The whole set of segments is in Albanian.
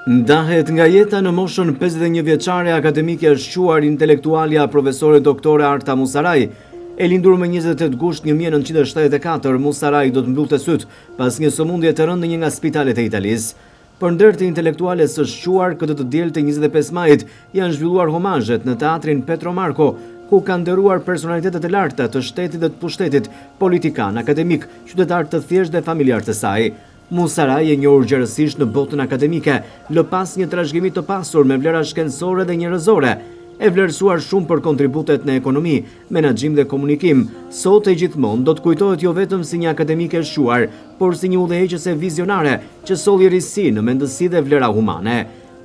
Ndahet nga jeta në moshën 51 vjeçare akademike është quar intelektualja profesore doktore Arta Musaraj. E lindur me 28 gusht 1974, Musaraj do të mbyllte syt pas një sëmundje të rëndë në një nga spitalet e Italisë. Për ndër të intelektuales së shquar, këtë të diel të 25 majit janë zhvilluar homazhet në teatrin Petro Marko, ku kanë nderuar personalitetet e larta të shtetit dhe të pushtetit, politikan, akademik, qytetar të thjeshtë dhe familjar të saj. Musaraj e njohur gjerësisht në botën akademike, lë pas një trashëgimi të pasur me vlera shkencore dhe njerëzore, e vlerësuar shumë për kontributet në ekonomi, menaxhim dhe komunikim. Sot e gjithmonë do të kujtohet jo vetëm si një akademike e shquar, por si një udhëheqëse vizionare që solli risi në mendësi dhe vlera humane.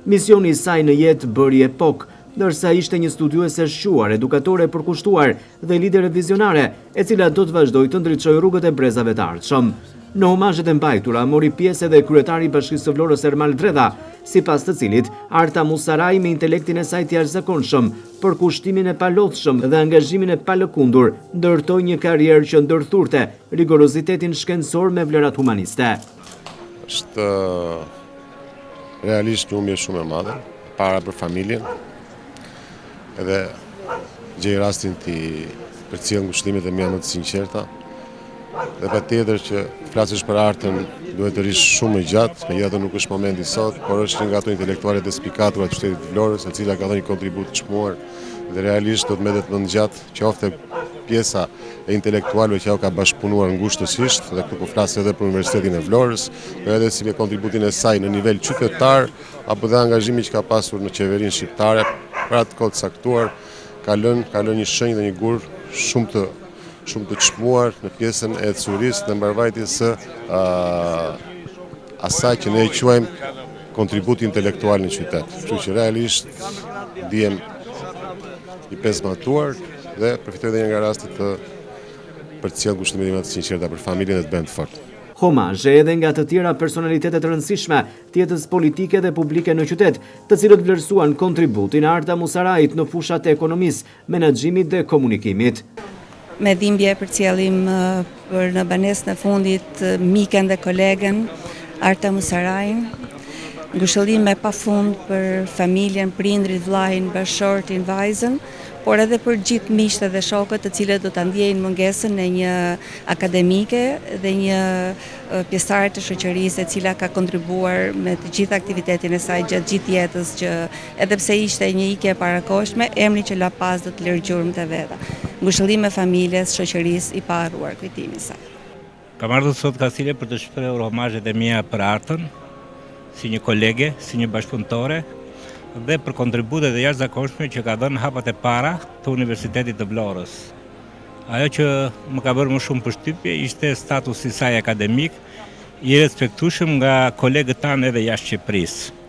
Misioni i saj në jetë bëri epok, ndërsa ishte një studiuese shquar, edukatore e përkushtuar dhe lidere vizionare, e cila do të vazhdoj të ndriçojë rrugët e brezave të ardhshëm. Në homazhet e mbajtura mori pjesë edhe kryetari i Bashkisë së Vlorës Ermal Dredha, sipas të cilit Arta Musaraj me intelektin e saj të jashtëzakonshëm, përkushtimin e palodhshëm dhe angazhimin e palëkundur, ndërtoi një karrierë që ndërthurte rigorozitetin shkencor me vlerat humaniste. Është realisht një humbje shumë e madhe, para për familjen, edhe gjej rastin të përcjell ngushëllimet e mia më të sinqerta. Dhe patjetër që flasësh për artën duhet të rish shumë më gjatë, megjithatë nuk është momenti sot, por është një nga ato intelektualet e spikatura të shtetit të Vlorës, e cila ka dhënë një kontribut të çmuar dhe realisht do të mbetet më gjatë qoftë pjesa e intelektualëve që ajo ka bashkëpunuar ngushtësisht, dhe këtu po flas edhe për Universitetin e Vlorës, por edhe si me kontributin e saj në nivel qytetar apo dhe angazhimi që ka pasur në qeverinë shqiptare për atë kohë të caktuar, ka lënë një shenjë dhe një gur shumë të çmuar në pjesën e curisë dhe mbarvajtjes së asaj që ne e quajmë kontribut intelektual në qytet. Kështu që realisht ndihem i pesmatuar dhe përfitoj edhe nga rastet të përcjell ngushëllimet më të sinqerta për familjen dhe të bëjmë të fortë. Homazhe edhe nga të tjera personalitetet rëndësishme të jetës politike dhe publike në qytet, të cilët vlerësuan kontributin e Arta Musarajit në fushat e ekonomisë, menaxhimit dhe komunikimit. Me dhimbje përcjellim për në banesën e fundit miken dhe kolegen Arta Musarajin, ngushëllim me pafund për familjen, prindrit, vllajin, bashortin, vajzën, por edhe për gjithë miqtë dhe shokët të cilët do ta ndjejnë mungesën e një akademike dhe një pjesëtare të shoqërisë e cila ka kontribuar me të gjithë aktivitetin e saj gjatë gjithë jetës, që edhe pse ishte një ikje e parakohshme, emri që la pas do të lërë gjurmët e veta. Ngushëllim me familjes, shoqërisë i paharruar kujtimi i saj. Kam ardhur sot Kastile për të shprehur homazhet e mia për Artën, si një kolege, si një bashkëpunëtore, dhe për kontributet e jashtëzakonshme që ka dhënë hapat e para të Universitetit të Vlorës. Ajo që më ka bërë më shumë përshtypje ishte statusi i saj akademik, i respektueshëm nga kolegët tanë edhe jashtë Shqipërisë.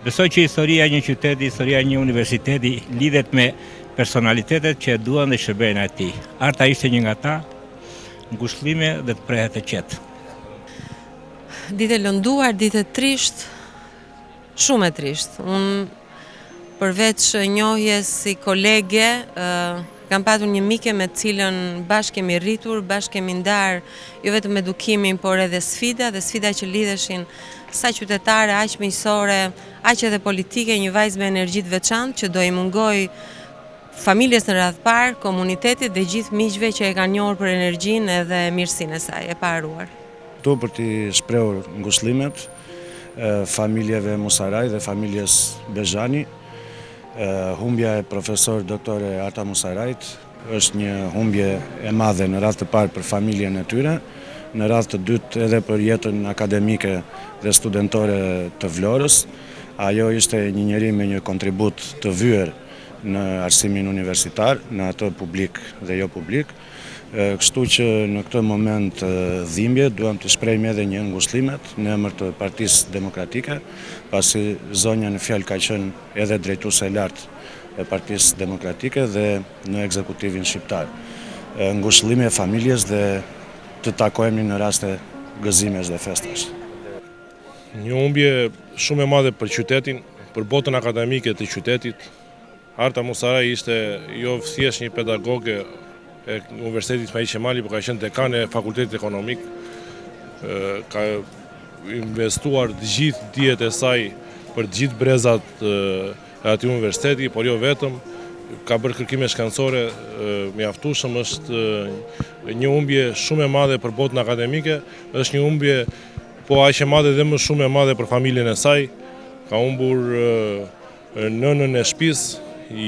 Besoj që historia e një qyteti, historia e një universiteti lidhet me personalitetet që duan dhe shërbejnë atij. Arta ishte një nga ata, ngushëllime dhe të prehet e qetë. Ditë e lënduar, ditë e trisht, shumë e trisht. Unë përveç njohjes si kolege, kam patur një mike me cilën bashkë kemi rritur, bashkë kemi ndarë jo vetëm edukimin, por edhe sfida që lidheshin sa qytetare, aq miqësore, aq edhe politike, një vajzë me energji të veçantë që do i mungoj familjes në radhë parë, komunitetit dhe gjithë miqve që e kanë njohur për energjinë edhe mirësinë e saj e paruar. Këtu për t'i shprehur ngushëllimet familjeve Musaraj dhe familjes Bezhani. Humbja e profesor doktore Arta Musarajit është një humbje e madhe në radhë të parë për familjen e tyre, në radhë të dytë edhe për jetën akademike dhe studentore të Vlorës. Ajo ishte një njeri me një kontribut të vyer në arsimin universitar, në atë publik dhe jo publik. Kështu që në këtë moment dhimbje duam të shprehim edhe një ngushëllimet në emër të Partisë Demokratike, pasi zonja në fjalë ka qenë edhe drejtuese e lartë e Partisë Demokratike dhe në ekzekutivin shqiptar. Ngushëllimi e familjes dhe të takohemi në raste gëzimesh dhe festash. Një humbje shumë e madhe për qytetin, për botën akademike të qytetit. Arta Musaraj ishte jo thjesht një pedagoge e Universitetit Mehdi Qemali, por ka qenë dekane e Fakultetit Ekonomik, ka investuar të gjithë dijet e saj për gjithë brezat e atij universiteti, por jo vetëm. Ka bërë kërkime shkencore mjaftueshëm, është një humbje shumë e madhe për botën akademike, është një humbje po aq e madhe dhe më shumë e madhe për familjen e saj. Ka humbur nënën e shtëpisë, i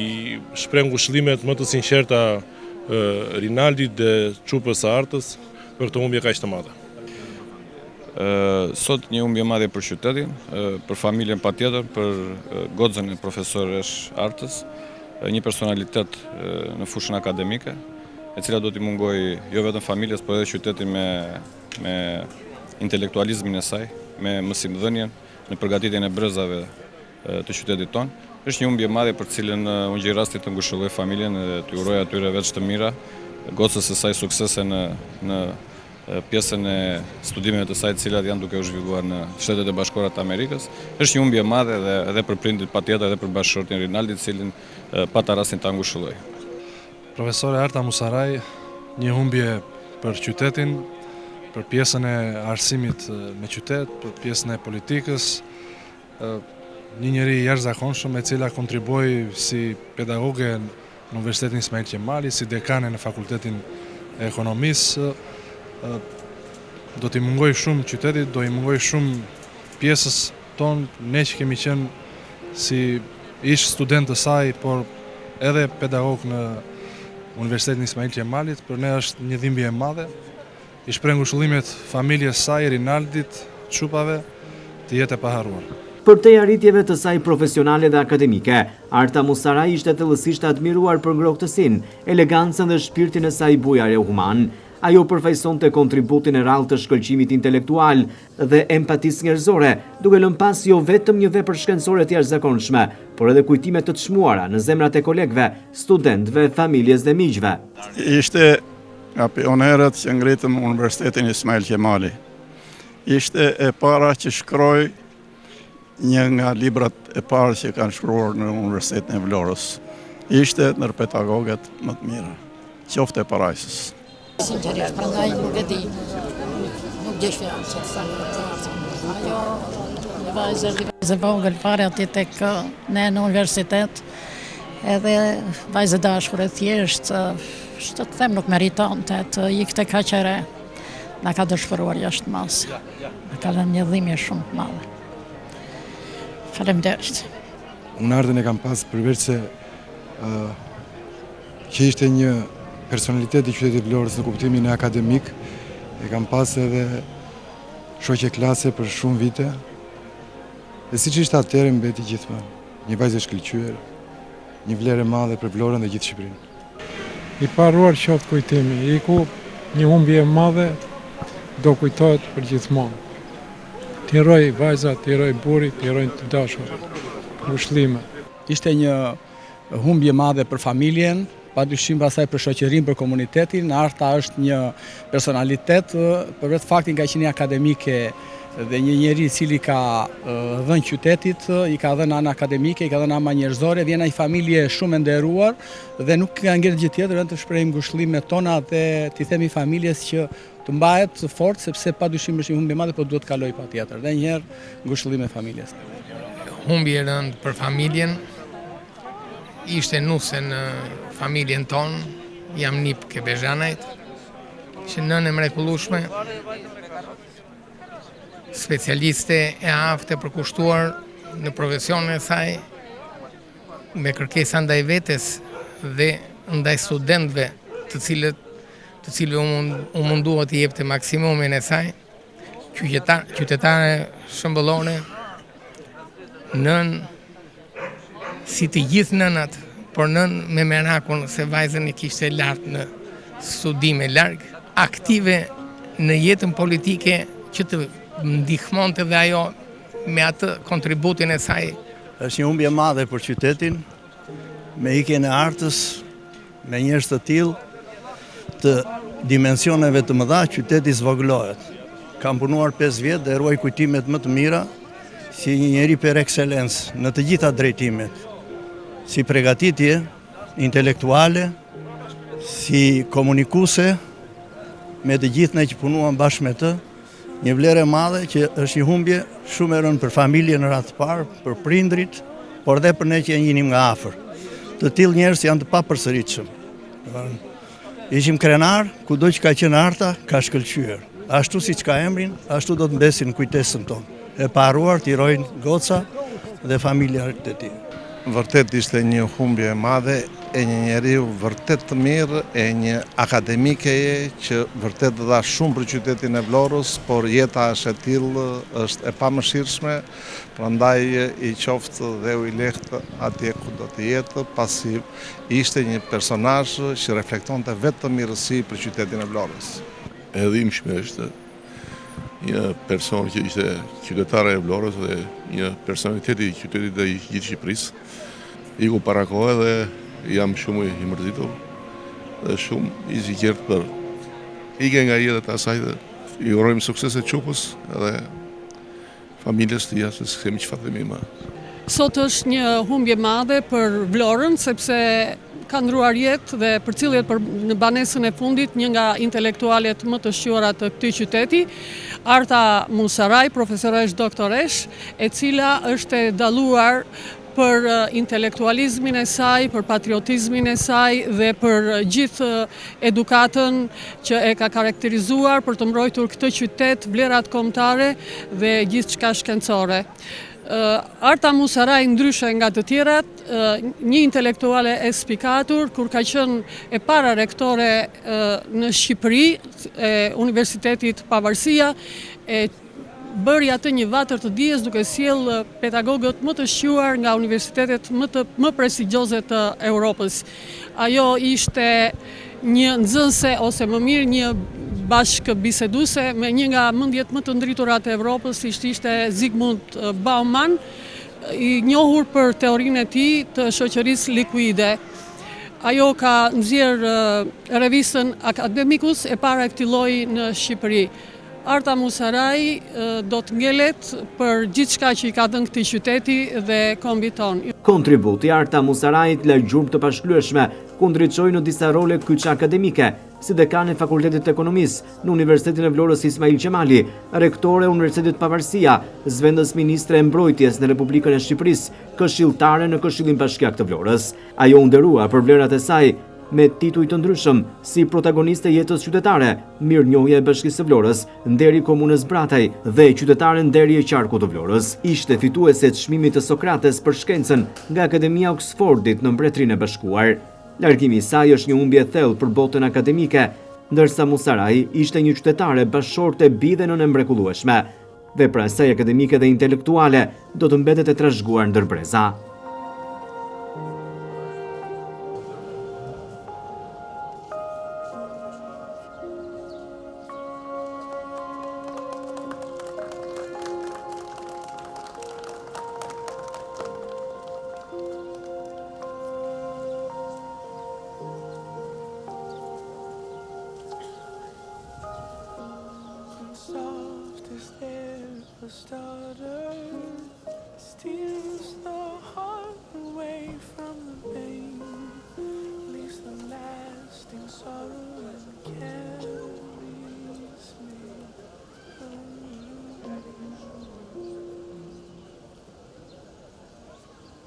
shpreh ngushëllimet më të sinqerta Rinaldit dhe çupës së Artës për këtë humbje kaq të madhe. Sot një humbje madhe për qytetin, për familjen patjetër, për goxën e profesoresh Artës, një personalitet në fushën akademike, e cila do t'i mungoj jo vetëm familjes, por edhe qytetin me intelektualizmin e saj, me mësimdhënien në përgatitjen e brezave të qytetit tonë. Është një humbje madhe për cilën unë gjej rasti të ngushëlloj familjen dhe t'ju uroj atyre veç të mira, gocës së saj suksese në pjesën e studimeve të saj të cilat janë duke u zhvilluar në Shtetet e Bashkuara të Amerikës. Është një humbje madhe edhe për prindit patjetër, edhe për bashkëshortin Rinaldit, cilin pata rastin ta ngushëlloj. Profesore Arta Musaraj, një humbje për qytetin, për pjesën e arsimit me qytet, për pjesën e politikës, një njeri jashtëzakonshëm e cila kontriboi si pedagoge në Universitetin Ismail Qemali, si dekane në Fakultetin e Ekonomisë. Do t'i mungoj shumë qytetit, do i mungoj shumë pjesës tonë, ne që kemi qenë si ish student të saj, por edhe pedagog në Universitetin Ismail Qemalit, për ne është një dhimbje e madhe. I shpreh ngushëllimet familjes saj, Rinaldit, çupave, të jetë e paharruar. Për te arritjeve të saj profesionale dhe akademike, Arta Musaraj ishte thellësisht admiruar për ngrohtësinë, elegancën dhe shpirtin e saj bujare human. Ajo përfaqësonte kontributin e rrallë të shkëlqimit intelektual dhe empatisë njerëzore, duke lënë pas jo vetëm një vepër shkencore të jashtëzakonshme, por edhe kujtime të çmuara në zemrat e kolegëve, studentëve, familjes dhe miqve. Ishte nga pionerët që ngritën Universitetin Ismail Qemali. Ishte e para që shkroi një nga librat e parë që kanë shkruar në Universitetin e Vlorës. Ishte ndër pedagogët më të mirë, qoftë e parajsës. Sinqerisht, prandaj nuk e di, nuk gjesh fjalë që të thënë. Ajo një vajzë vogël fare aty tek ne në universitet, edhe vajzë dashur e thjeshtë, të them nuk meritonte të ikte kaq e re. Na ka dëshpëruar jashtë masë. Na ka dhënë një dhimbje shumë të madhe. Faleminderit. Unë Artën e kam pas përveç se që ishte një personalitet i qytetit Vlorës në kuptimin e akademik, e kam pas edhe shoqe klase për shumë vite, dhe siç ishte atëherë mbeti gjithmonë, një vajzë e shkëlqyer, një vlerë e madhe për Vlorën dhe gjithë Shqipërinë. I paruar qoftë kujtimi, iku një humbje e madhe, do kujtohet për gjithmonë. T'jeroj vajza, t'jeroj buri, t'jeroj të dashur, ngushëllime. Ishte një humbje madhe për familjen, padyshim pastaj për shoqërinë, për komunitetin. Arta është një personalitet, për vetë faktin ka qenë akademike dhe një njeri i cili ka dhënë qytetit, i ka dhënë anë akademike, i ka dhënë ama njerëzore, vjen ai familje shumë e nderuar dhe nuk ka ngjerë gjë tjetër vetëm të shprehim ngushëllimet tona dhe t'i themi familjes që të mbahet fort, sepse padyshim është një humbje madhe, por duhet të kaloj patjetër. Dhe një herë ngushëllime familjes. Humbje e rëndë për familjen, ishte nuse në familjen tonë, jam nip ke Bezhanajt, që nënë e mrekullueshme, specialiste e aftë e përkushtuar në profesionin e saj, me kërkesa ndaj vetes dhe ndaj studentëve, të cilëve u mundua të jepte maksimumin e saj, qytetare shëmbëllore, nën si të gjithë nënat, por nën me merakun se vajzën e kishte lartë në studime larg, aktive në jetën politike që të ndihmonte dhe ajo me atë kontributin e saj. Është një humbje madhe për qytetin, me ikjen e Artës, me njerëz të tillë të dimensioneve të mëdha, qyteti zvogëlohet. Kam punuar 5 vjet dhe ruaj kujtimet më të mira si një njeri per excellence në të gjitha drejtimet, si përgatitje intelektuale, si komunikuese me të gjithë ne që punuam bashkë me të, një vlerë e madhe që është një humbje shumë e rënë për familjen në radhë të parë, për prindrit, por dhe për ne që njinim nga afër. Të tillë njerëz janë të papërsëritshëm. Ishim krenar, kudo që ka qenë Arta, ka shkëlqyer. Ashtu siç ka emrin, ashtu do të mbesin kujtesën tonë. E paruar të irojnë goca dhe familjarët e tij. Vërtet ishte një humbje e madhe e një njeriu vërtet të mirë, e një akademikeje që vërtet dha shumë për qytetin e Vlorës, por jeta është e tillë, është e pamëshirshme, prandaj i qoftë dhe u i lehtë atje ku do të jetë, pasi ishte një personazh që reflektonte vetëm mirësi për qytetin e Vlorës. E dhimbshme është një person që ishte qytetare e Vlorës dhe një personalitet i qytetit dhe i gjithë Shqipërisë. Iku para kohë dhe jam shumë i mërzitur dhe shumë i zgjidhur për ike nga jeta e asaj dhe i urojmë suksese Çupës dhe familjes të tij, se kemi çfarë themi më. Sot është një humbje madhe për Vlorën, sepse ka ndruar jetë dhe përcjellet në banesën e fundit një nga intelektualet më të shquara të këtij qyteti, Arta Musaraj, profesoresh doktoresh, e cila është e dalluar për intelektualizmin e saj, për patriotizmin e saj dhe për gjithë edukatën që e ka karakterizuar për të mbrojtur këtë qytet, vlerat kombëtare dhe gjithçka shkencore. Arta Musaraj, ndryshe nga të tjerat, një intelektuale e spikatur, kur ka qenë e para rektore në Shqipëri, e Universitetit Pavarësia, e bëri atë një vatër të dijes duke sjellë pedagogët më të shquar nga universitetet më prestigjioze të Europës. Ajo ishte një nxënëse ose më mirë një bashkëbiseduese me një nga mendjet më të ndritura të Evropës, ishte Zygmunt Bauman, i njohur për teorinë e tij të shoqërisë likuide. Ajo ka nxjerrë revistën Academicus e para e këtij lloji në Shqipëri. Arta Musaraj do të ngelet për gjithçka që i ka dhënë këtij qyteti dhe kombit tonë. Kontributi Arta Musarajit la gjurmë të pashlyeshme ku ndriçoi në disa role kyçe akademike, si dekan e Fakultetit të Ekonomisë në Universitetin e Vlorës Ismail Qemali, rektore e Universitetit Pavarësia, zëvendës ministre e mbrojtjes në Republikën e Shqipërisë, këshilltare në Këshillin Bashkiak të Vlorës. Ajo u nderua për vlerat e saj me tituj të ndryshëm si protagoniste jetës qytetare, mirënjohje e Bashkisë së Vlorës, nderi komunës Brataj dhe qytetare nderi e qarkut të Vlorës. Ishte fituese të çmimit të Sokrates për shkencën nga Akademia Oxfordit në Mbretërinë e Bashkuar. Largimi i saj është një humbje e thellë për botën akademike, ndërsa Musaraj ishte një qytetare bashkëshorte bidhenën e mrekullueshme. Vepra e saj akademike dhe intelektuale do të mbetet e trashëguar ndër breza. Soft as ever starter, steals